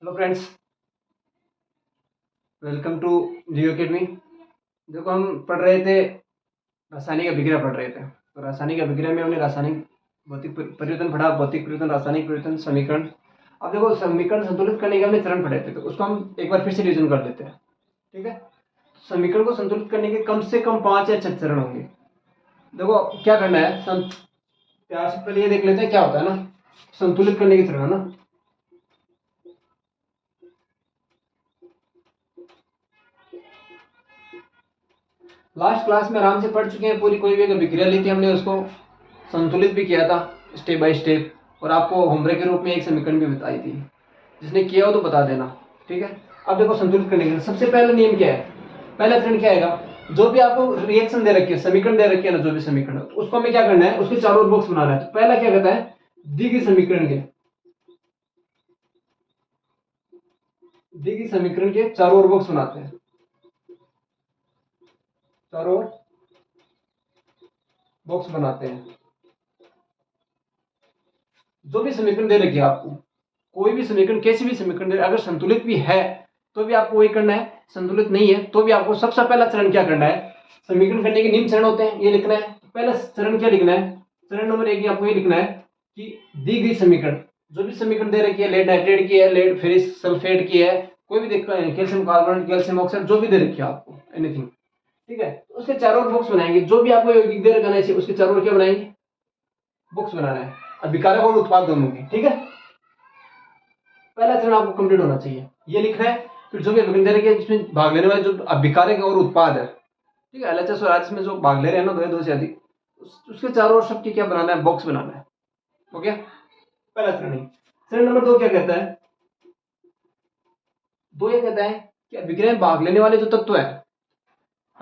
Hello friends, welcome to Jio academy. देखो, हम पढ़ रहे थे, रासायनिक अभिक्रिया पढ़ रहे थे। तो रासायनिक अभिक्रिया में हमने रासायनिक भौतिक परिवर्तन पढ़ा, भौतिक परिवर्तन, रासायनिक परिवर्तन, समीकरण। अब देखो, समीकरण संतुलित करने के हमने चरण पढ़े थे, तो उसको हम एक बार फिर से रिविजन कर लेते हैं। ठीक है। समीकरण को संतुलित करने के कम से कम 5 या 6 चरण होंगे। देखो क्या करना है, प्यार से पहले ये देख लेते हैं क्या होता है ना, संतुलित करने के चरण है ना। लास्ट क्लास में आराम से पढ़ चुके हैं, पूरी कोई भी एक अभिक्रिया ली थी हमने, उसको संतुलित भी किया था स्टेप बाय स्टेप, और आपको होमवर्क के रूप में एक समीकरण भी बताई थी। जिसने किया हो तो बता देना। ठीक है। अब देखो, संतुलित करने के लिए सबसे पहला नियम क्या है, पहला चरण क्या आएगा, जो भी आपको रिएक्शन दे रखी है, समीकरण दे रखी है ना, जो भी समीकरण उसको हमें क्या करना है, उसके चारों ओर बॉक्स बनाना है। तो पहला क्या कहता है, दी गई समीकरण के चारों ओर बॉक्स बनाते हैं, चारों ओर बॉक्स बनाते हैं। जो भी समीकरण दे रखी है आपको, कोई भी समीकरण, कैसी भी समीकरण दे, अगर संतुलित भी है तो भी आपको वही करना है, संतुलित नहीं है तो भी आपको सबसे पहला चरण क्या करना है, समीकरण करने के निम्न चरण होते हैं, ये लिखना है। पहला चरण क्या लिखना है, चरण नंबर 1 आपको ये लिखना है कि दी गई समीकरण, जो भी समीकरण दे रखी है, लेड नाइट्रेट की है, लेड फेरिस सल्फेट की है, कोई भी दिक्कत है, कैल्शियम कार्बोनेट, कैल्शियम ऑक्साइड, जो भी दे रखी है आपको, एनीथिंग। ठीक है। उसके चारों ओर बॉक्स बनाएंगे, जो भी आपको यौगिक दे रखा है उसके चारों ओर क्या बनाएंगे, बुक्स बनाना है। अभिकारक और उत्पाद दोनों की। ठीक है। पहला चरण आपको कंप्लीट होना चाहिए, ये लिखना है। फिर जो भी अभिकरण के जिसमें भाग लेने वाले जो अभिकारक और उत्पाद है, ठीक है, एलएचएस और आरएचएस में जो भाग ले रहे हैं ना, दो से अधिक, उसके चारों ओर सबकी क्या बनाना है, बॉक्स बनाना है। हो गया पहला चरण ही। चरण नंबर 2 क्या कहता है, दो ये कहता है कि अभिक्रिया में भाग लेने वाले जो तत्व है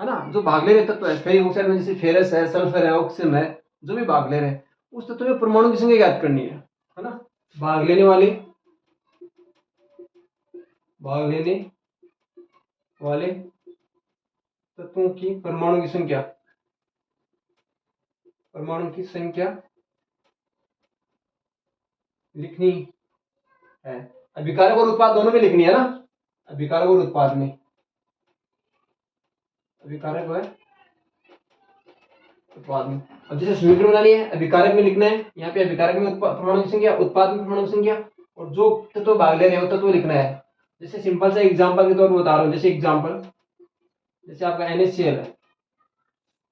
ना, जो भाग ले रहे तत्व है, फेरिक ऑक्साइड में जैसे फेरस है, सल्फर है, ऑक्सीजन है, जो भी भाग ले रहे हैं, उस तत्व में परमाणु की संख्या ज्ञात करनी है ना। भाग लेने वाले तत्वों की परमाणु की संख्या लिखनी है। अभिकारक और उत्पाद दोनों में लिखनी है ना, अभिकारक और उत्पाद में, अभिकारक है उत्पाद में। अब जैसे समीकरण बनानी है, अभिकारक में लिखना है, यहाँ पे अभिकारक में परमाणु की संख्या, उत्पाद में परमाणु की संख्या, और जो तत्व भाग ले रहे हैं वो तत्व लिखना है। जैसे सिंपल सा एग्जांपल के तौर पर बता रहा हूँ, जैसे एग्जांपल, जैसे आपका NaCl है,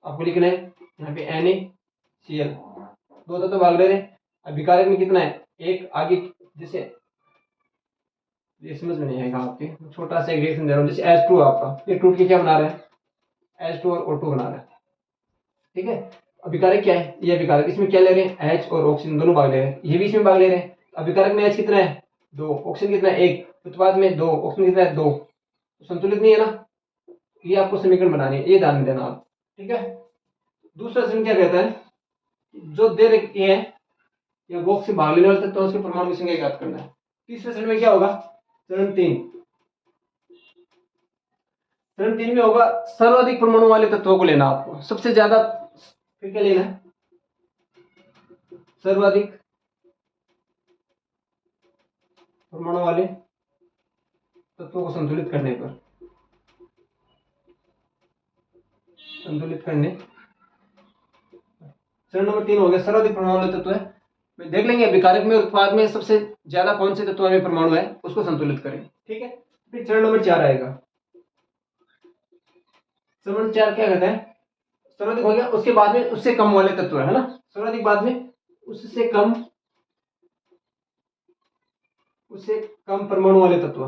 आपको लिखना है यहाँ पे NaCl, दो तत्व भाग ले रहे हैं, अभिकारक में कितना है, एक, आगे जैसे ये समझ में नहीं आएगा आपके, छोटा सा एक रिएक्शन दे रहा हूँ, जैसे H2 आपका, ये टूट के क्या बना रहा है, H2 और O2 बना रहा है। ठीक है। अभिकारक क्या है, ये अभिकारक, इसमें क्या ले रहे हैं, H और ऑक्सीजन दोनों भाग ले रहे हैं, ये भी इसमें भाग ले रहे हैं। अभिकारक में H कितना है, 2, ऑक्सीजन कितना है, 1, उत्पाद में 2, ऑक्सीजन कितना है, 2, तो संतुलित नहीं है ना। ये आपको समीकरण बनानी है, ये ध्यान देना आप। ठीक है। दूसरा समीकरण क्या कहता है, जो दे रखी है या बॉक्स से भाग लेने वाले तत्व, उसके परमाणु की संख्या ज्ञात करना है। तीसरे चरण में क्या होगा, चरण 3, चरण 3 में होगा सर्वाधिक परमाणु वाले तत्वों को लेना आपको, सबसे ज्यादा, फिर क्या लेना है, सर्वाधिक परमाणु वाले तत्वों को संतुलित करने चरण नंबर 3 हो गया, सर्वाधिक परमाणु वाले तत्व है, देख लेंगे अभिकारक में, उत्पाद में सबसे ज्यादा कौन से तत्व में परमाणु है, उसको संतुलित करें। ठीक है। फिर चरण नंबर 4 आएगा, चरण 4 क्या कहता है, सर्वाधिक हो गया, उसके बाद में उससे कम वाले तत्व है ना, सर्वाधिक बाद में उससे कम परमाणु वाले तत्व,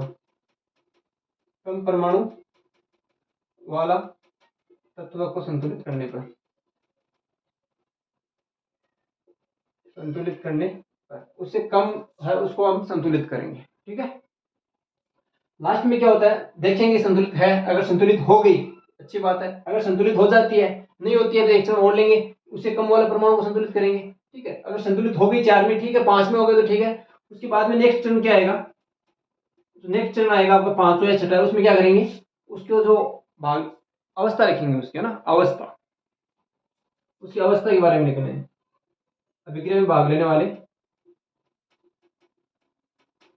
कम परमाणु वाला तत्व को संतुलित करने पर उससे कम है उसको हम संतुलित करेंगे। ठीक है। लास्ट में क्या होता है, देखेंगे संतुलित है, अगर संतुलित हो गई अच्छी बात है, अगर संतुलित हो जाती है, नहीं होती है तो एक चरण और लेंगे, उससे कम वाले परमाणु को संतुलित करेंगे। ठीक है। अगर संतुलित हो गई 4 में, ठीक है, 5 में हो गए तो ठीक है। उसके बाद में नेक्स्ट चरण क्या आएगा, नेक्स्ट चरण आएगा आपका 5वां या 6वां, उसमें क्या करेंगे, उसको जो भाग अवस्था लिखेंगे उसके ना, अवस्था, उसकी अवस्था के बारे में लिखना है। अभिक्रिया में भाग लेने वाले,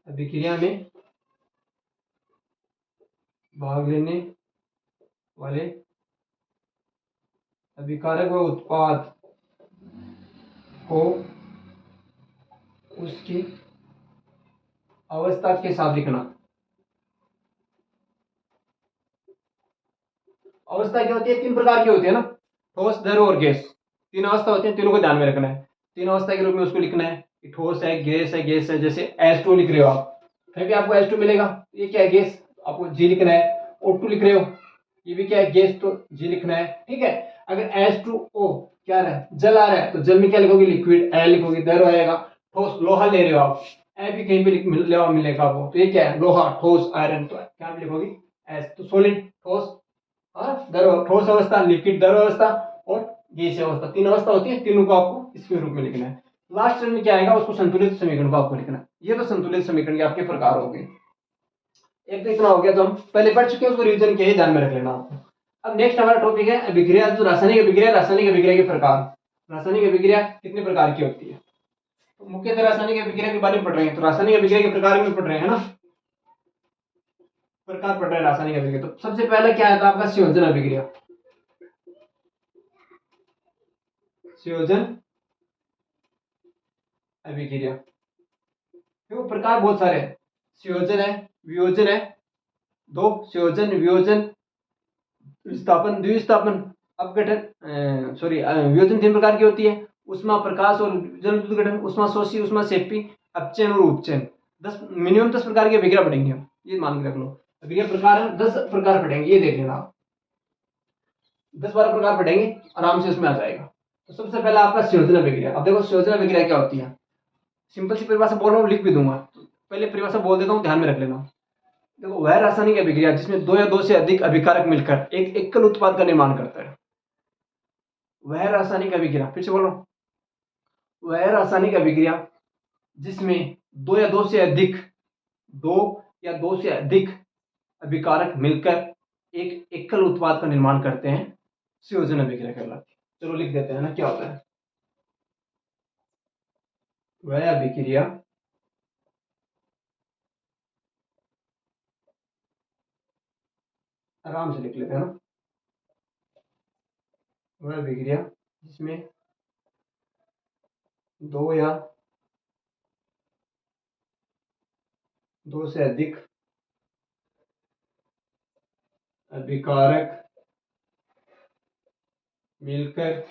अभिक्रिया में भाग लेने वाले अभिकारक व उत्पाद को उसकी अवस्था के साथ लिखना। अवस्था क्या होती है? तीन प्रकार की होती है ना, ठोस, द्रव और गैस। तीन अवस्था होती है, तीनों को ध्यान में रखना है। तीन अवस्था के रूप में उसको लिखना है कि ठोस है, गैस है। जैसे H2 लिख रहे हो आप, फिर भी आपको H2 मिलेगा, ये क्या है? गैस, आपको G लिखना है। O2 लिख रहे हो, ये भी क्या है? गैस, तो G लिखना है। ठीक है, अगर H2O क्या रहा है? जल आ रहा है, तो जल में क्या लिखोगे? लिक्विड, L लिखोगे, द्रव आएगा। ठोस, लोहा ले रहे हो आप, ए भी कहीं पे मिलेगा आपको, तो ये क्या है? लोहा, ठोस, आयरन, तो क्या लिखोगे? एस। तो सॉलिड, ठोस, हाँ, द्रव, ठोस अवस्था, लिक्विड, द्रव अवस्था और गैसीय अवस्था, तीन अवस्था होती है। तीनों को आपको इसके रूप में लिखना है। लास्ट में क्या आएगा? उसको संतुलित समीकरण को आपको लिखना है। ये तो संतुलित समीकरण के आपके प्रकार हो गए। एक तो इतना हो गया, तो हम पहले पढ़ चुके हैं, उसको रिवीजन किया, ध्यान में रख लेना आपको। अब नेक्स्ट हमारा टॉपिक है अभिक्रिया, जो रासायनिक अभिक्रिया, रासायनिक अभिक्रिया के प्रकार। रासायनिक अभिक्रिया कितने प्रकार की होती है? तो मुख्यतः रासायनिक अभिक्रिया के बारे में पढ़ रहे हैं, तो रासायनिक अभिक्रिया के प्रकार में पढ़ रहे हैं ना, प्रकार पढ़ रहे हैं रासायनिक अभिक्रिया। तो सबसे पहला क्या आता है आपका? संयोजन अभिक्रिया। संयोजन अभिक्रिया, देखो प्रकार बहुत सारे हैं। संयोजन है, वियोजन है, दो संयोजन, वियोजन, विस्थापन, द्विस्थापन, अपघटन, सॉरी, वियोजन तीन प्रकार की होती है, उष्मा प्रकाश और जल विद्युत गठन, उष्मा शोषी, उष्मा सेपी, अपचयन और उपचयन। 10 मिनिमम 10 प्रकार की अभिक्रिया पढ़ेंगे हम, ये मान के रख लो। अभिक्रिया प्रकार है 10 प्रकार पढ़ेंगे, ये देख लेना आप। 10-12 प्रकार पढ़ेंगे, आराम से उसमें आ जाएगा। तो सबसे पहला आपका संयोजन अभिक्रिया। अब देखो संयोजन अभिक्रिया क्या होती है, सिंपल सी परिभाषा बोल रहा हूँ, लिख भी दूंगा, तो पहले परिभाषा बोल देता हूँ, ध्यान में रख लेना। देखो, वह रासायनिक अभिक्रिया जिसमें दो या दो से अधिक अभिकारक मिलकर एक एकल उत्पाद का निर्माण करता है। वह रासायनिक अभिक्रिया, फिर से बोल रहा हूँ, वह रासायनिक अभिक्रिया जिसमें दो या दो से अधिक, दो या दो से अधिक अभिकारक मिलकर एक एकल उत्पाद का निर्माण करते हैं, संयोजन अभिक्रिया कहलाती है। चलो लिख देते हैं ना, क्या होता है वह अभिक्रिया आराम से लिख लेते हैं ना, वह अभिक्रिया जिसमें दो या दो से अधिक अभिकारक मिलकर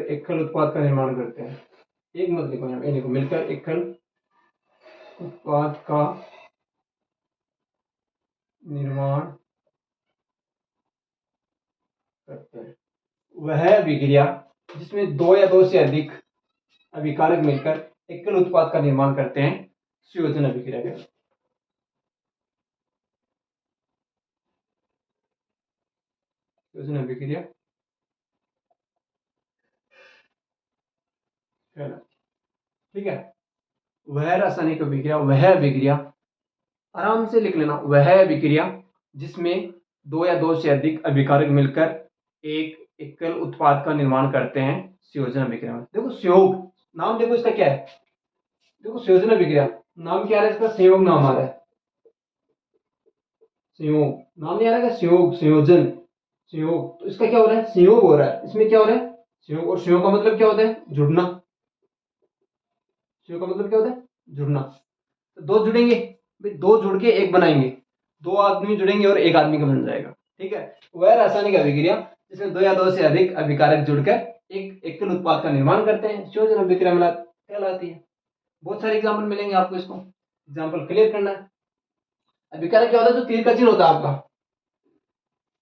एकल उत्पाद का निर्माण करते हैं। एक मत लिखो यहाँ पे, लिखो मिलकर एकल उत्पाद का निर्माण करते हैं। वह अभिक्रिया जिसमें दो या दो से अधिक अभिकारक मिलकर एकल उत्पाद का निर्माण करते हैं, संयोजन अभिक्रिया कहलाती है। संयोजन अभिक्रिया ठीक है। वह रासायनिक अभिक्रिया, वह अभिक्रिया, आराम से लिख लेना, वह अभिक्रिया जिसमें दो या दो से अधिक अभिकारक मिलकर एक एकल उत्पाद का निर्माण करते हैं, संयोजन अभिक्रिया। देखो संयोग, नाम देखो इसका क्या है, देखो संयोजन अभिक्रिया नाम क्या है इसका? संयोग नाम आ रहा है, संयोग नाम नहीं आ रहा है, संयोग, संयोजन, संयोग, तो इसका क्या हो रहा है? संयोग हो रहा है, इसमें क्या हो रहा है? संयोग। और संयोग का मतलब क्या होता है? जुड़ना। संयोग का मतलब क्या होता है? जुड़ना। तो दो जुड़ेंगे, दो जुड़ के एक बनाएंगे, दो आदमी जुड़ेंगे और एक आदमी का बन जाएगा। ठीक है, वह रासायनिक अभिक्रिया जिसमें दो या दो से अधिक अभिकारक जुड़कर एक एकल उत्पाद का निर्माण करते हैं, संयोजन अभिक्रिया कहलाती है। बहुत सारे एग्जाम्पल मिलेंगे आपको, इसको एग्जाम्पल क्लियर करना है। अभिकारक क्या होता है? जो तीर का चिन्ह होता है आपका,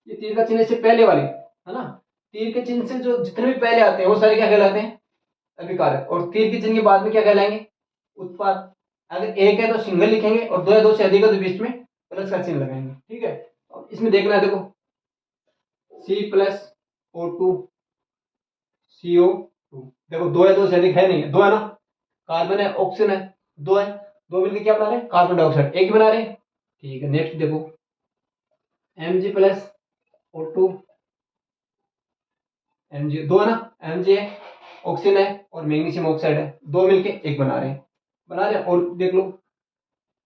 ये तीर का चिन्ह से पहले वाले है ना, तीर के चिन्ह से जो जितने भी पहले आते हैं वो सारे क्या कहलाते हैं? अभिकारक। और तीर के चिन्ह के बाद में क्या कहलाएंगे? उत्पाद। अगर एक है तो सिंगल लिखेंगे, और दो या दो से अधिक है तो बीच में प्लस का चिन्ह लगाएंगे। ठीक है, अब इसमें देखना है, देखो C+O2 CO2, देखो दो या दो से अधिक है नहीं, दो है ना, कार्बन है, ऑक्सीजन है, दो है, दो मिलकर क्या बना रहे हैं? Carbon dioxide. एक ही बना रहे हैं। ठीक है, नेक्स्ट देखो Mg+O2 Mg, दो है ना, Mg है, ऑक्सीजन है और मैग्नीशियम ऑक्साइड है, दो मिलके एक बना रहे हैं। बना रहे हैं। और देख लो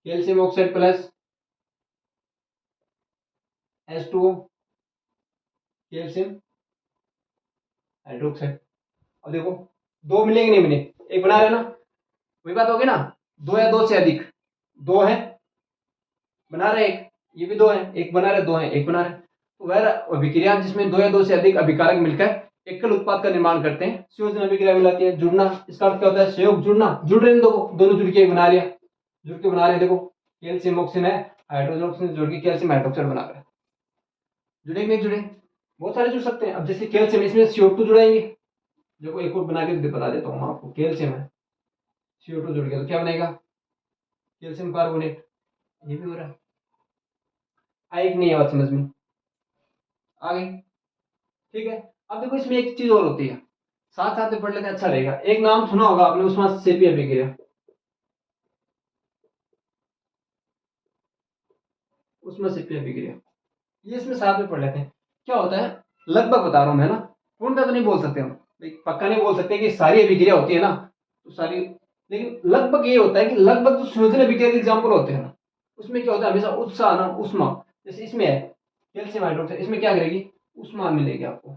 calcium oxide plus H2O calcium hydroxide. अब देखो दो मिलेंगे नहीं मिले, एक बना रहे ना, वही बात होगी ना, दो या दो से अधिक, दो है बना रहे एक, ये भी दो है, एक बना रहे, दो है एक बना रहे, तो वह अभिक्रिया जिसमें दो या दो से अधिक अभिकारक मिलकर एकल उत्पाद का निर्माण करते हैं संयोजन अभिक्रिया कहलाती है। जुड़ना, इसका अर्थ क्या होता है, संयोग जुड़ना, जुड़ रहे हैं दोनों जुड़ के बना लिया, जुड़ के बना रहे हैं। देखो कैल्शियम ऑक्सीजन है, हाइड्रोजन ऑक्सीजन जुड़ के कैल्शियम हाइड्रोक्साइड बना रहे हैं। जुड़े कि नहीं जुड़े, बहुत सारे जुड़ सकते हैं। अब जैसे कैल्शियम, इसमें CO2 जुड़ाएंगे, देखो एक और बना के बता देता हूँ आपको, कैल्शियम है CO2 जुड़ गया तो क्या बनेगा, कैल्शियम कार्बोनेट, ये भी हो रहा है। आई कि नहीं बात समझ में आ गई, ठीक है। अब देखो इसमें एक चीज और होती है, साथ साथ में पढ़ लेते हैं, अच्छा रहेगा। एक नाम सुना होगा आपने, उस्मा सेपी अभिक्रिया, उस्मा सेपी अभिक्रिया, ये इसमें साथ में पढ़ लेते हैं। क्या होता है, लगभग बता रहा हूं मैं ना, पूर्णतः तो नहीं बोल सकते हम, पक्का नहीं बोल सकते कि सारी अभिक्रिया होती है ना तो सारी, लेकिन लगभग ये होता है कि लगभग जो संयोजन अभिक्रिया के एग्जाम्पल होते हैं ना, उसमें क्या होता है हमेशा उत्साह ना उष्मा, जैसे इसमें है कैल्शियम हाइड्रोक्साइड, इसमें क्या करेगी, उष्मा मिलेगी आपको,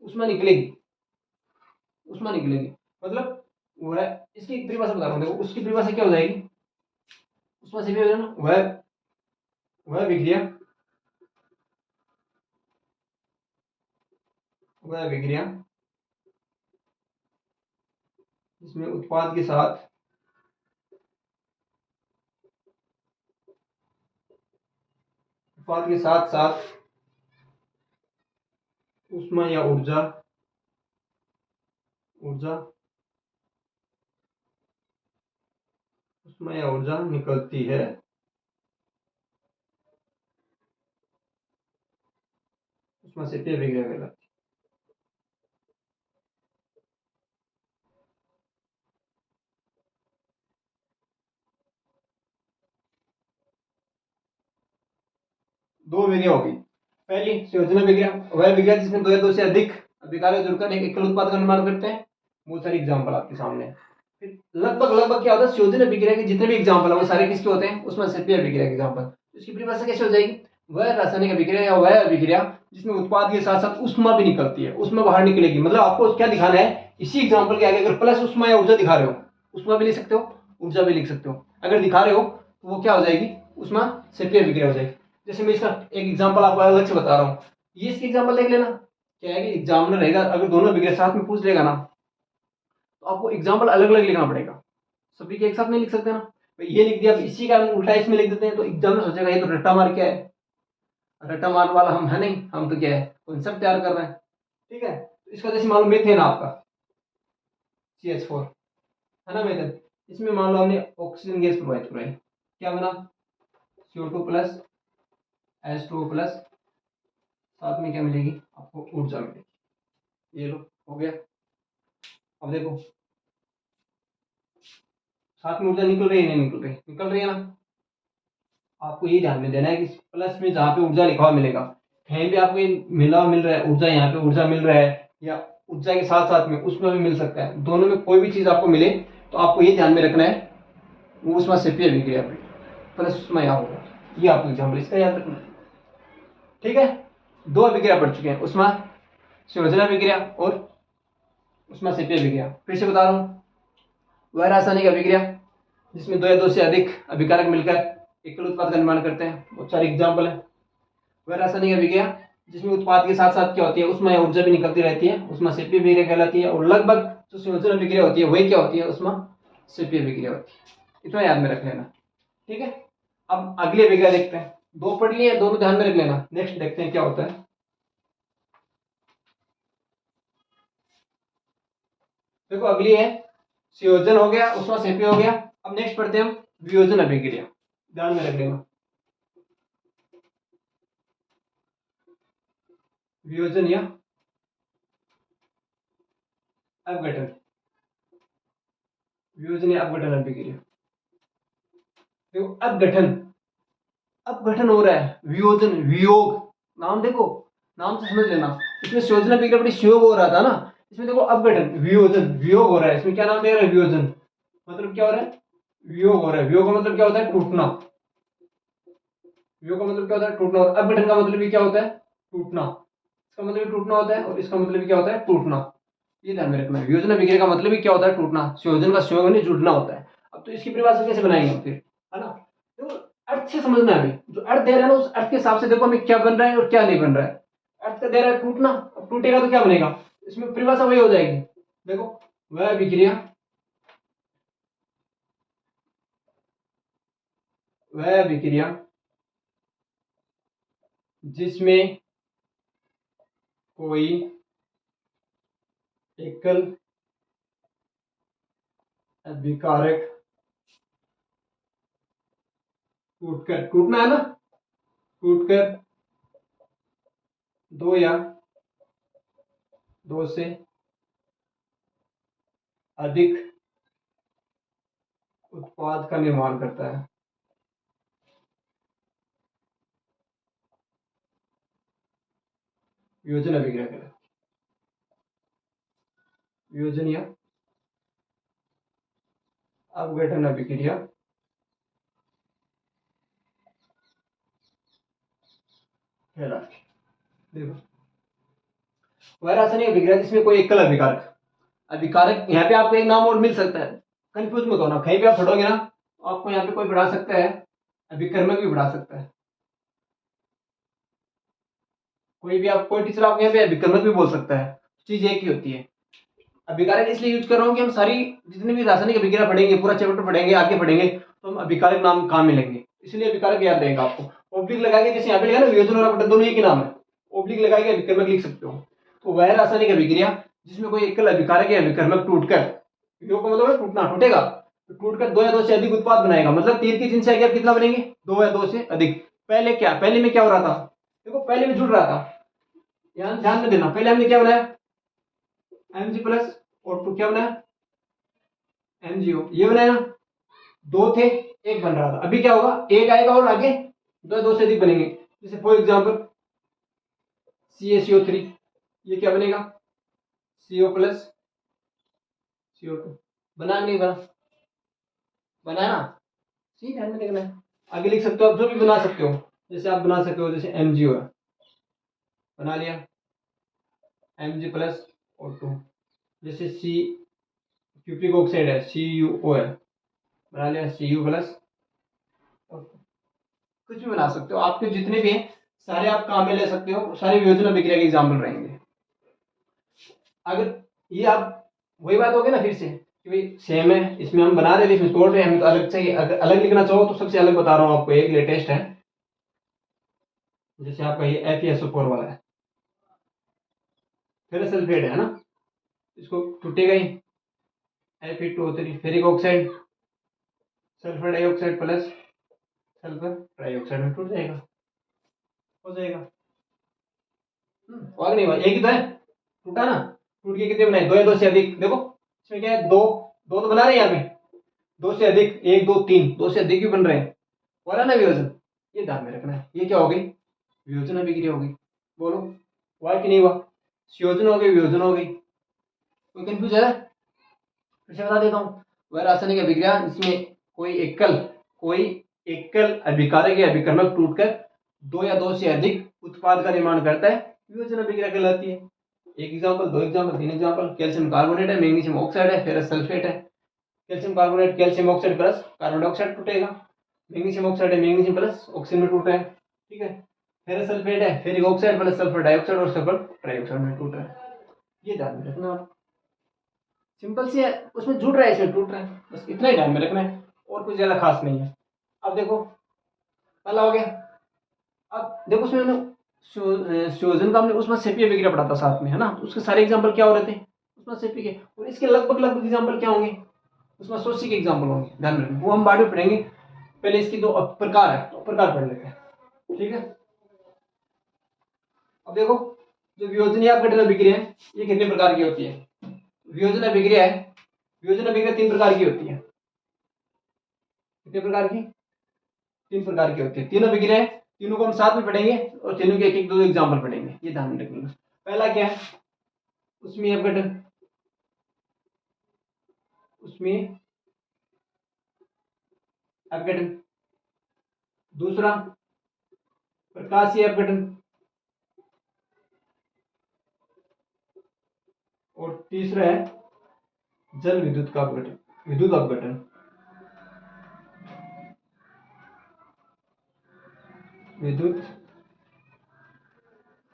उष्मा निकलेगी, उष्मा निकलेगी, मतलब वह, इसकी परिभाषा बता रहा हूँ, देखो उसकी परिभाषा क्या हो जाएगी, उष्मा से भी हो जाए ना, वह विक्रिया, वह विक्रिया इसमें उत्पाद के साथ साथ ऊष्मा या ऊर्जा ऊष्मा या ऊर्जा निकलती है, ऊष्मा से विक्रिया कहलाती है। दो विक्रिया होगी, पहली संयोजन विक्रिया, वह विक्रिया जिसमें दो या दो से अधिक अभिकारक जुड़कर एक एकल उत्पाद का निर्माण करते हैं। बहुत सारे एग्जांपल आपके सामने। फिर लगभग क्या होता है, संयोजन विक्रिया के जितने भी एग्जांपल है वो सारे किसके होते हैं, उसमें सेपी अभिक्रिया के एग्जांपल। इसकी परिभाषा कैसे हो जाएगी, वह रासायनिक अभिक्रिया या वह अभिक्रिया जिसमें उत्पाद के साथ साथ उष्मा भी निकलती है, उष्मा बाहर निकलेगी। मतलब आपको क्या दिखाना है, इसी एग्जांपल के आगे अगर प्लस उष्मा या ऊर्जा दिखा रहे हो, उष्मा भी लिख सकते हो, ऊर्जा भी लिख सकते हो, अगर दिखा रहे हो तो वो क्या हो जाएगी, उष्मा सेपी अभिक्रिया हो जाएगी। जैसे मैं इसका एक एग्जांपल आपको अलग से बता रहा हूँ, ये इसकी एग्जांपल देख लेना। क्या है कि एग्जामिनर रहेगा, अगर दोनों विक्रिया साथ में पूछ लेगा ना तो आपको एग्जांपल अलग अलग लिखना पड़ेगा, सभी के एक साथ नहीं लिख सकते ना। ये लिख दिया, इसी का उल्टा इसमें लिख देते हैं तो एग्जामिनर सोचेगा ये तो रट्टा मार क्या है, रट्टा मार वाला हम है नहीं, हम तो क्या है कॉन्सेप्ट तैयार कर रहे हैं, ठीक है। तो इसका जैसे मान लो मेथेन आपका CH4 है ना मेथेन, इसमें मान लो हमने ऑक्सीजन गैस प्रोवाइड कराई, क्या बना CO2 प्लस H2O प्लस, साथ में क्या मिलेगी आपको, ऊर्जा मिलेगी। ये लो हो गया। अब देखो साथ में ऊर्जा निकल रही है नहीं निकल रही, निकल रही है ना। आपको ये ध्यान में देना है कि प्लस में जहाँ पे ऊर्जा लिखा हुआ मिलेगा, कहीं भी आपको ये मिल रहा है ऊर्जा, यहाँ पे ऊर्जा मिल रहा है, या ऊर्जा के साथ साथ में उसमें भी मिल सकता है, दोनों में कोई भी चीज आपको मिले तो आपको ये ध्यान में रखना है वो उसमें सेपी अभिक्रिया प्लस उसमें यहाँ होगा। ये आपको एग्जाम्पल इसका याद रखना है, ठीक है। दो अभिक्रिया पढ़ चुके हैं, उसमें संयोजन अभिक्रिया और उसमें सेपी अभिक्रिया। फिर से बता रहा हूँ, वह रासायनिक अभिक्रिया जिसमें दो या दो से अधिक अभिकारक मिलकर एकल उत्पाद का निर्माण करते हैं, बहुत सारे एग्जाम्पल है। वह रासायनिक अभिक्रिया जिसमें उत्पाद के साथ साथ क्या होती है, उसमें ऊर्जा भी निकलती रहती है, उसमें सेपी अभिक्रिया कहलाती है। और लगभग जो संयोजन अभिक्रिया होती है वही क्या होती है, उसमें सेपी अभिक्रिया होती है। इतना याद में रख लेना, ठीक है। अब अगली अभिक्रिया देखते हैं, दो पढ़ लिए, दोनों ध्यान में रख लेना। नेक्स्ट देखते हैं क्या होता है। देखो अगली है संयोजन हो गया, उसमें सेपी हो गया। अब नेक्स्ट पढ़ते हैं हम वियोजन अभिक्रिया, ध्यान में रख लेना। वियोजन या अपघटन, वियोजन या अपघटन अभिक्रिया। देखो अपघटन हो रहा है, वियोजन वियोग, नाम देखो, नाम से समझ लेना। इसमें संयोजन अभिक्रिया बड़ी संयोग हो रहा था ना, इसमें देखो अपघटन वियोजन वियोग हो रहा है, इसमें क्या नाम दे रहा है, वियोजन। मतलब क्या हो रहा है, वियोग हो रहा है। वियोग का मतलब क्या होता है, टूटना। वियोग का मतलब क्या होता है, टूटना। और अपघटन का मतलब भी क्या होता है, टूटना। इसका मतलब भी टूटना होता है और इसका मतलब भी क्या होता है, टूटना। ये ध्यान में रखना है। वियोजन विग्रह का मतलब भी क्या होता है, टूटना। संयोजन का संयोग नहीं, जुड़ना होता है। अब तो इसकी परिभाषा कैसे बनाएंगे हम फिर, है ना। तो अर्थ से समझना है अभी, जो अर्थ दे रहा है ना उस अर्थ के हिसाब से देखो हमें क्या बन रहा है और क्या नहीं बन रहा है। अर्थ का दे रहा है टूटना, अब टूटेगा तो क्या बनेगा, इसमें परिभाषा वही हो जाएगी। देखो, वह विक्रिया, वह विक्रिया जिसमें कोई एकल अभिकारक टूटकर, टूटना है ना, टूटकर दो या दो से अधिक उत्पाद का निर्माण करता है। वियोजन अभिक्रिया कहलाती है। वियोजन या अपघटन अभिक्रिया कहलाती है। देखो, वह रासायनिक अभिक्रिया जिसमें कोई एकल अभिकारक, अभिकारक यहाँ पे आपको एक नाम और मिल सकता है, कंफ्यूज मत होना। कहीं भी आप पढ़ोगे ना तो आपको यहाँ पे कोई बढ़ा सकता है, अभिकर्मक भी बढ़ा सकता है। कोई भी आप, कोई टीचर आपको यहाँ पे अभिकर्मक भी बोल सकता है, चीज एक ही होती है। अभिकारक इसलिए यूज कर रहा हूँ कि हम सारी जितनी भी रासायनिक अभिक्रिया पढ़ेंगे, पूरा चैप्टर पढ़ेंगे, आगे पढ़ेंगे तो हम अभिकारक नाम काम मिलेंगे, इसलिए अभिकारक याद रहेगा आपको। ओब्लिक लगा के, जैसे यहाँ पे लिखा ना वियोजन और अपघटन दोनों एक ही नाम है, ओब्लिक लगा के अभिकर्मक लिख सकते हो। तो वह रासायनिक अभिक्रिया जिसमें कोई एकल अभिकारक या अभिकर्मक टूटकर, वियोग का मतलब है टूटना, टूटेगा तो टूटकर दो या दो से अधिक उत्पाद बनाएगा। मतलब तीर की जिन संख्या कितना बनेंगे, दो या दो से अधिक। पहले क्या, पहले में क्या हो रहा था, देखो पहले में जुड़ रहा था, ध्यान ध्यान में देना। पहले हमने क्या बनाया, Mg प्लस, और टू क्या बनाया, MgO, ये बनाया ना। दो थे, एक बन रहा था। अभी क्या होगा, एक आएगा और आगे दो या दो से अधिक बनेंगे। जैसे फॉर एग्जाम्पल CaCO3, ये क्या बनेगा, CO प्लस CO2। बना नहीं बना, बनाया ना, ठीक है, ध्यान में देखना है। आगे लिख सकते हो आप, जो भी बना सकते हो, जैसे आप बना सकते हो, जैसे MgO है, बना लिया Mg प्लस O2। जैसे सी क्यूप्रिक ऑक्साइड है, CuO है, बना लिया Cu प्लस O2। कुछ भी बना सकते हो, आपके जितने भी हैं सारे आप काम में ले सकते हो, सारे वियोजन अभिक्रिया के एग्जाम्पल रहेंगे। अगर ये आप, वही बात होगी ना फिर से कि भाई सेम है, इसमें हम बना रहे थे, इसमें तोड़ रहे हैं हम, तो अलग चाहिए। अगर अलग लिखना चाहो तो सबसे अलग बता रहा हूँ आपको, एक लेटेस्ट है। जैसे आपका ये FeSO4 वाला है, फिर सल्फेट है ना, इसको टूटेगा ही, Fe2O3, ferric oxide, sulphur dioxide plus sulphur trioxide में टूट जाएगा, हो जाएगा। और नहीं हुआ, एक ही तो है, टूटा ना, टूट के कितने बनाए, दो या दो से अधिक। देखो इसमें क्या है, दो, दो तो बना रहे हैं यहाँ पे, दो से अधिक, एक दो तीन, दो से अधिक भी बन रहे हैं, हो रहा है ना वियोजन। ये ध्यान में रखना है। ये क्या हो गई, वियोजन अभिक्रिया हो गई। बोलो, हुआ कि नहीं हुआ, संयोजन हो गई, वियोजन हो गई। कोई कंफ्यूज है, फिर से बता देता हूँ। वह रासायनिक अभिक्रिया जिसमें कोई एकल अभिकारक या अभिकर्मक टूटकर दो या दो से अधिक उत्पाद का निर्माण करता है, वियोजन अभिक्रिया कहलाती है। एक एग्जांपल, दो एग्जांपल, तीन एग्जांपल, कैल्शियम कार्बोनेट है, मैग्नीशियम ऑक्साइड है, फेरस सल्फेट है। Calcium carbonate, calcium oxide plus carbon dioxide टूटेगा। मैग्नीशियम ऑक्साइड है, मैग्नीशियम प्लस ऑक्सीजन में टूट रहा है, ठीक है। फेरस सल्फेट है, ferric oxide plus sulphur dioxide और सल्फर ट्राइऑक्साइड में टूट रहा है। ये ध्यान में रखना आप, सिंपल सी है, उसमें जुड़ रहा है, इसमें टूट रहा है, बस इतना ही ध्यान में रखना है, और कुछ ज्यादा खास नहीं है। अब देखो, पहला हो गया। अब देखो उसमें संयोजन का हमने उसमें सेपी अभिक्रिया पढ़ा था साथ में, है ना, तो उसके सारे एग्जांपल क्या हो रहे थे, उसमें सेपी के, और इसके लगभग लगभग एग्जांपल क्या होंगे, उसमें सोची के एग्जांपल होंगे, ध्यान में रखना, वो हम बाद में पढ़ेंगे। पहले इसकी दो प्रकार है, तो प्रकार पढ़ लेते हैं, ठीक है। अब देखो, जो वियोजन या अपघटन अभिक्रिया है, ये कितने प्रकार की होती है। वियोजन अभिक्रिया है, वियोजन अभिक्रिया तीन प्रकार की होती है। कितने प्रकार की, तीन प्रकार की होती है। तीनों अभिक्रिया है, तीनों को हम साथ में पढ़ेंगे और तीनों के एक एक दो एग्जाम्पल पढ़ेंगे, ये ध्यान में रखिएगा। पहला क्या है, उसमें अपघटन, उसमें अपघटन, दूसरा प्रकाशीय अपघटन, और तीसरा है जल विद्युत का अपघटन, विद्युत अपघटन। विद्युत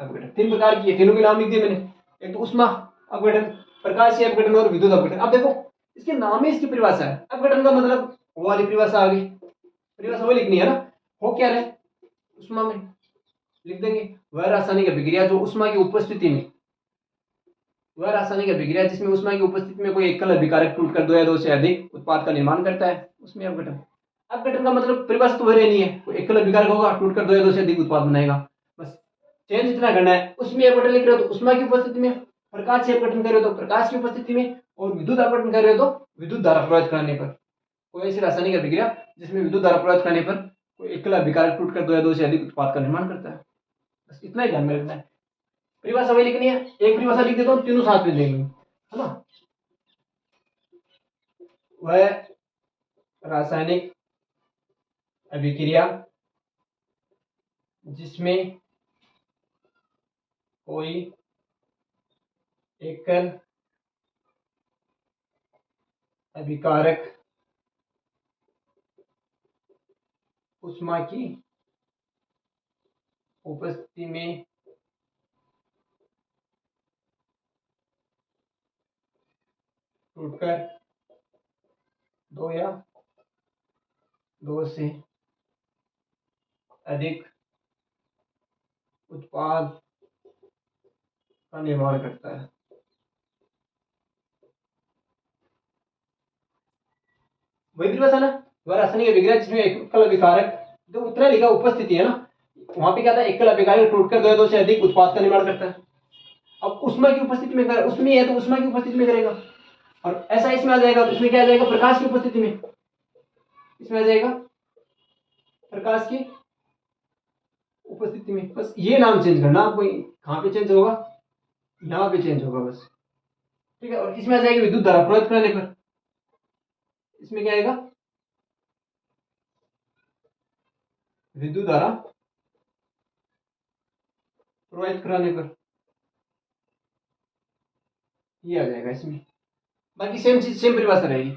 अपघटन तीन प्रकार की है, तीनों के नाम लिख दिए मैंने। एक तो उष्मा अपघटन, प्रकाशीय अपघटन और विद्युत अपघटन। अब देखो इसके नाम में इसकी परिभाषा है। अपघटन का मतलब वो वाली परिभाषा आ गई, परिभाषा वो लिखनी है ना। हो क्या रहे उष्मा में लिख देंगे वह रासायनिक अभिक्रिया जो उष्मा की उपस्थिति में, वह रासायनिक अभिक्रिया जिसमें उष्मा की उपस्थिति में कोई एकल अभिकारक टूटकर दो या दो से अधिक उत्पाद का निर्माण करता है, उसमें अपघटन। अपघटन का मतलब परिभाषा तो वह रहनी है, कोई एकल अभिकारक होगा टूटकर दो या दो से अधिक उत्पाद बनाएगा, बस चेंज इतना करना है। उसमें अपघटन लिख रहे हो तो उष्मा की उपस्थिति में, प्रकाश से अपघटन कर रहे हो तो प्रकाश की उपस्थिति में, और विद्युत अपघटन कर रहे हो तो विद्युत धारा प्रवाहित कराने पर। कोई ऐसी रासायनिक अभिक्रिया जिसमें विद्युत धारा प्रवाहित कराने पर कोई एकल अभिकारक टूटकर दो या दो से अधिक उत्पाद का निर्माण करता है, बस इतना ही ध्यान में रखना है। परिभाषा वही लिखनी है, एक परिभाषा लिख देता हूँ, तीनों साथ में देंगे, है ना। वह रासायनिक अभिक्रिया जिसमें कोई एकल अभिकारक उष्मा की उपस्थिति में टूटकर दो या दो से अधिक उत्पाद का निर्माण करता है। वही परिभाषा ना, वह रासायनिक अभिक्रिया जिसमें एकल अभिकारक, जो उतना लिखा उपस्थिति है ना, वहां पे क्या था, एकल अभिकारक टूटकर दो या दो से अधिक उत्पाद का निर्माण करता है। अब उष्मा की उपस्थिति में कर, उसमें है तो उष्मा की उपस्थिति में करेगा, और ऐसा इसमें आ जाएगा तो इसमें क्या आ जाएगा, प्रकाश की उपस्थिति में, इसमें आ जाएगा प्रकाश की उपस्थिति में। बस ये नाम चेंज करना आपको, कहाँ पे चेंज होगा, यहाँ पे चेंज होगा बस, ठीक है। और इसमें आ जाएगी विद्युत धारा प्रवाहित कराने पर, इसमें क्या आएगा, विद्युत धारा प्रवाहित कराने पर, ये आ जाएगा इसमें। बाकी सेम चीज, सेम परिभाषा रहेगी।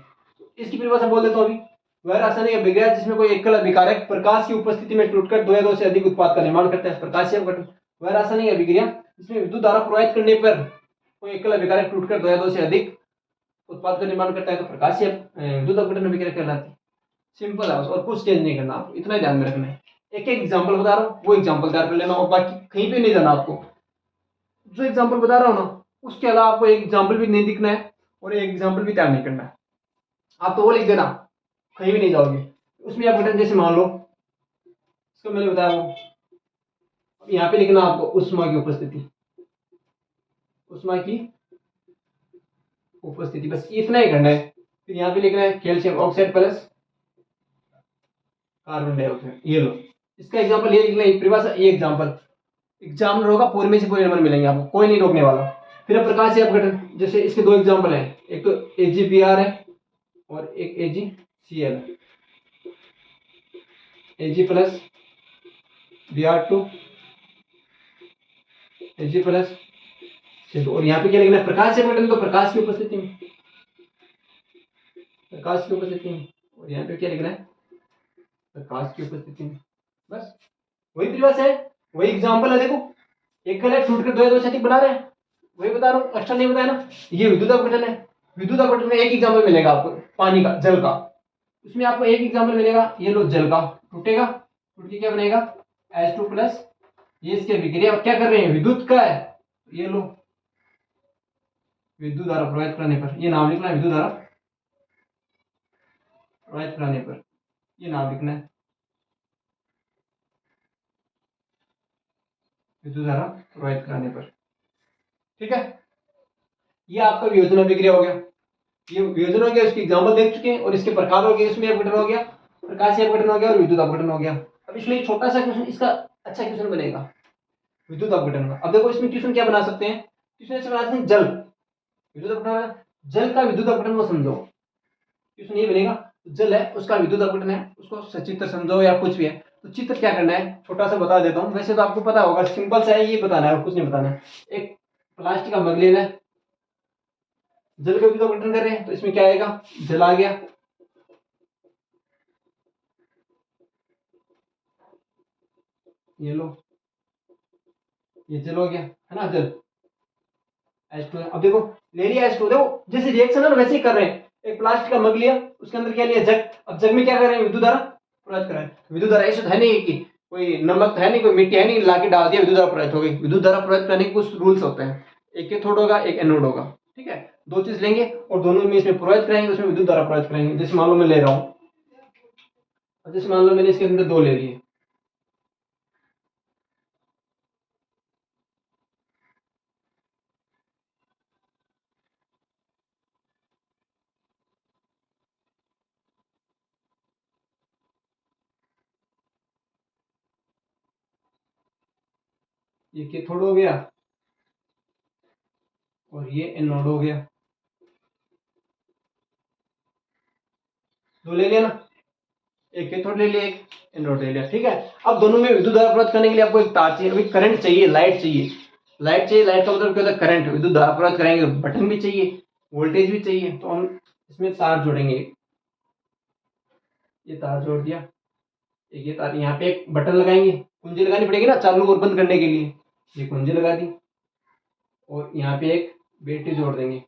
इसकी परिभाषा बोल देता हूँ अभी। वह रासायनिक अभिक्रिया जिसमें कोई एकल अभिकारक प्रकाश की उपस्थिति में टूटकर दो या दो से अधिक उत्पाद का निर्माण करता है, प्रकाशीय अपघटन। वह रासायनिक अभिक्रिया जिसमें विद्युत धारा प्रवाहित करने पर कोई एकल अभिकारक टूटकर दो या दो से अधिक उत्पाद का निर्माण करता है तो प्रकाशीय विद्युत अपघटन अभिक्रिया कहलाती है। सिंपल है बस, और कुछ चेंज नहीं करना आपको, इतना ध्यान में रखना है। एक एक एग्जाम्पल बता रहा हूँ, वो एग्जाम्पल तैयार कर लेना, और बाकी कहीं पे नहीं जाना आपको। जो एग्जाम्पल बता रहा हूँ ना, उसके अलावा आपको एक एग्जाम्पल भी नहीं दिखना है और एक एग्जाम्पल भी तैयार नहीं करना है। आप तो वो लिख देना, कहीं भी नहीं जाओगे। उसमें अपघटन जैसे मान लो, इसको मैंने बताया वो, यहाँ पे लिखना आपको उष्मा की उपस्थिति, उष्मा की उपस्थिति, बस इतना ही करना है। फिर यहाँ पे लिखना है calcium oxide plus carbon dioxide, ये लो। इसका एग्जाम्पल ये लिखना है, परिभाषा ये एग्जाम्पल। एग्जाम होगा, पूरे में से पूरे नंबर मिलेंगे आपको, कोई नहीं रोकने वाला। फिर प्रकाशीय अपघटन, जैसे इसके दो एग्जाम्पल हैं, एक तो AgBr है और एक AgCl है। Ag plus Br2, Ag plus Cl2। और यहाँ पे क्या लिखना है, प्रकाशीय अपघटन, तो प्रकाश की उपस्थिति में, प्रकाश की उपस्थिति में। और यहाँ पे क्या लिखना है, प्रकाश की उपस्थिति में। बस वही परिभाषा है, वही एग्जाम्पल है। देखो एक गलत टूट कर दो या दो से अधिक बना रहे हैं, वही बता रहा हूँ, एक्स्ट्रा नहीं बताया ना। ये विद्युत अपघटन है। विद्युत अपघटन में एक एग्जाम्पल मिलेगा आपको, पानी का, जल का। उसमें आपको एक एग्जाम्पल मिलेगा, ये लो जल का, टूटेगा, टूट के क्या बनेगा, H2 प्लस, ये इसके अभिक्रिया क्या कर रहे हैं, विद्युत का है, ये लो विद्युत धारा प्रवाहित कराने पर, ये नाम लिखना है, विद्युत धारा प्रवाहित कराने पर, ये नाम लिखना है, विद्युत धारा प्रवाहित कराने पर, ठीक है। ये आपका वियोजन अभिक्रिया हो गया, ये वियोजन हो गया, इसके एग्जाम्पल देख चुके हैं, और इसके प्रकार हो गए, इसमें अपघटन हो गया, प्रकाशीय अपघटन हो गया, और विद्युत अपघटन हो गया। अब इसमें एक छोटा सा क्वेश्चन, इसका अच्छा क्वेश्चन बनेगा विद्युत अपघटन का। अब देखो इसमें क्वेश्चन क्या बना सकते हैं, क्वेश्चन ऐसे बना सकते हैं, जल विद्युत अपघटन, जल का विद्युत अपघटन को समझो। क्वेश्चन ये बनेगा, जल है उसका विद्युत अपघटन है, उसको सचित्र समझो या कुछ भी है। तो चित्र क्या करना है छोटा सा बता देता हूँ, वैसे तो आपको पता होगा, सिंपल सा है, ये बताना है और कुछ नहीं बताना है। एक प्लास्टिक का मग लेना है, जल का विद्युत अपघटन कर रहे हैं तो इसमें क्या आएगा, जल आ गया, ये लो, ये जल हो गया है ना, जल H2 है। अब देखो ले लिया H2, देखो जैसे रिएक्शन है ना वैसे ही कर रहे हैं। एक प्लास्टिक का मग लिया, उसके अंदर क्या लिया, जग। अब जग में क्या कर रहे हैं, विद्युत धारा प्रवाहित कर रहे हैं। विद्युत धारा ऐसे तो है नहीं कि कोई नमक है नहीं, कोई मिट्टी है नहीं, लाके डाल दिया विद्युत धारा प्रवाहित हो गई। विद्युत धारा प्रवाहित करने के कुछ रूल्स होते हैं, एक कैथोड होगा एक एनोड होगा, ठीक है। दो चीज लेंगे और दोनों में इसमें प्रवाहित कराएंगे, उसमें विद्युत धारा प्रवाहित कराएंगे। जैसे मान लो मैं ले रहा हूँ, जैसे मान लो मैंने इसके अंदर दो ले लिए, ये कैथोड हो गया और ये एनोड हो गया, दो ले लिया ना, एक कैथोड ले लिया एक एनोड ले लिया, ठीक है। अब दोनों में विद्युत धारा प्रवाहित करने के लिए आपको एक तार चाहिए, अभी करंट चाहिए, लाइट चाहिए। लाइट चाहिए, लाइट का मतलब क्या होता है, करंट। विद्युत धारा प्रवाहित करेंगे तो बटन भी चाहिए, वोल्टेज भी चाहिए, तो हम इसमें तार जोड़ेंगे। ये तार जोड़ दिया, एक ये तार, यहाँ पे एक बटन लगाएंगे, कुंजी लगानी पड़ेगी ना चालू और बंद करने के लिए, ये कुंजी लगा दी, और यहाँ पे एक बैटरी जोड़ देंगे,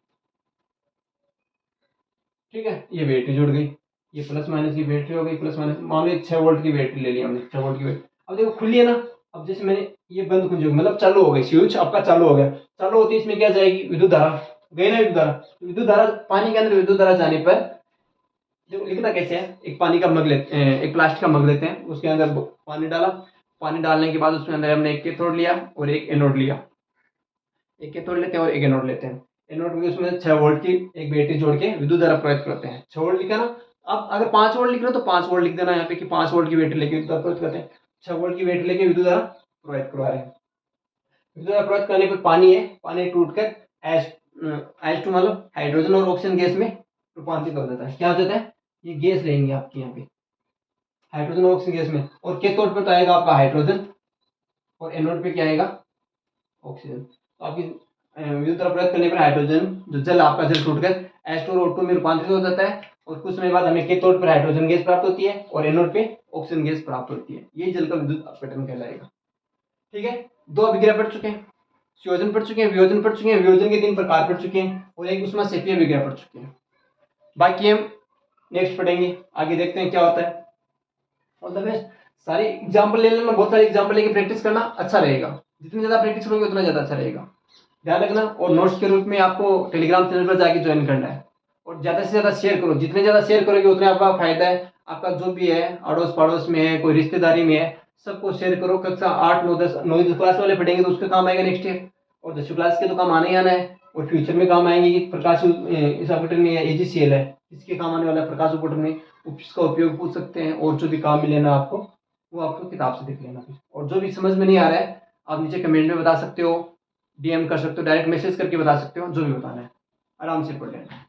ठीक है। ये बैटरी जुड़ गई, ये प्लस माइनस की बैटरी हो गई, प्लस माइनस, मान लो 6 वोल्ट की बैटरी ले ली हमने, 6 वोल्ट की बैटरी। अब देखो खुली है ना, अब जैसे मैंने ये बंद कुंजी मतलब चालू हो गई, स्विच आपका चालू हो गया, चालू होती है, इसमें क्या जाएगी, विद्युत धारा गई ना, विद्युत धारा। विद्युत धारा, पानी के अंदर विद्युत धारा जाने पर देखो लिखना कैसे है, एक पानी का मग लेते हैं, एक प्लास्टिक का मग लेते हैं, उसके अंदर पानी डाला, पानी डालने के बाद उसमें अंदर हमने एक कैथोड लिया और एक एनोड लिया, एक कैथोड लेते हैं और एक एनोड लेते हैं। एनोड में उसमें 6 वोल्ट की एक बैटरी जोड़ के विद्युत धारा प्रवाहित करते हैं। 6 वोल्ट लिखा ना, अब अगर 5 वोल्ट लिख रहे हो तो 5 वोल्ट लिख देना यहाँ पे कि 5 वोल्ट की बैटरी लेके विद्युत धारा प्रवाहित करते हैं। 6 वोल्ट की बैटरी लेके विद्युत धारा प्रवाहित करवा रहे हैं। विद्युत धारा प्रवाहित करने पर पानी है, पानी टूटकर H2 मतलब हाइड्रोजन और ऑक्सीजन गैस में रूपांतरित हो जाता है। क्या हो जाता है, ये गैस रहेंगे आपकी यहाँ पे, हाइड्रोजन और ऑक्सीजन गैस में। और कैथोड पर तो आएगा आपका हाइड्रोजन और एनोड पे क्या आएगा, ऑक्सीजन। तो आपकी विद्युत धारा प्रयोग करने पर हाइड्रोजन, जो जल आपका जल टूटकर H2 और O2 में रूपांतरित हो जाता है, और कुछ समय बाद हमें कैथोड पर हाइड्रोजन गैस प्राप्त होती है और एनोड पे ऑक्सीजन गैस प्राप्त होती है। ये जल का विद्युत अपघटन कहलाएगा, ठीक है। दो अभिक्रिया पढ़ चुके हैं, संयोजन पढ़ चुके हैं, वियोजन पढ़ चुके हैं, वियोजन के 3 प्रकार पढ़ चुके हैं, और एक उसमें सेपी अभिक्रिया पढ़ चुके हैं। बाकी हम नेक्स्ट पढ़ेंगे, आगे देखते हैं क्या होता है। All the best. सारे एग्जाम्पल ले लेना, बहुत सारे एग्जाम्पल लेके प्रैक्टिस करना, अच्छा रहेगा। जितनी ज्यादा प्रैक्टिस करोगे उतना ज्यादा अच्छा रहेगा, ध्यान रखना। और नोट्स के रूप में आपको टेलीग्राम चैनल पर जाके ज्वाइन करना है, और ज्यादा से ज्यादा शेयर करो, जितने ज्यादा शेयर करोगे उतने आपका फायदा है। आपका जो भी है अड़ोस पड़ोस में है, कोई रिश्तेदारी में है, सबको शेयर करो। कक्षा 8 9 10 9वीं क्लास वाले पढ़ेंगे तो उसके काम आएगा नेक्स्ट ईयर, और 10वीं क्लास के तो काम आने ही आना है, और फ्यूचर में काम आएंगे कि प्रकाश इस अपघटन में AGCL है, इसके काम आने वाला है प्रकाश अपघटन में, इसका उपयोग पूछ सकते हैं। और जो भी काम मिलेना आपको, वो आपको किताब से देख लेना। और जो भी समझ में नहीं आ रहा है आप नीचे कमेंट में बता सकते हो, DM कर सकते हो, डायरेक्ट मैसेज करके बता सकते हो, जो भी बताना है आराम से पढ़ लेना।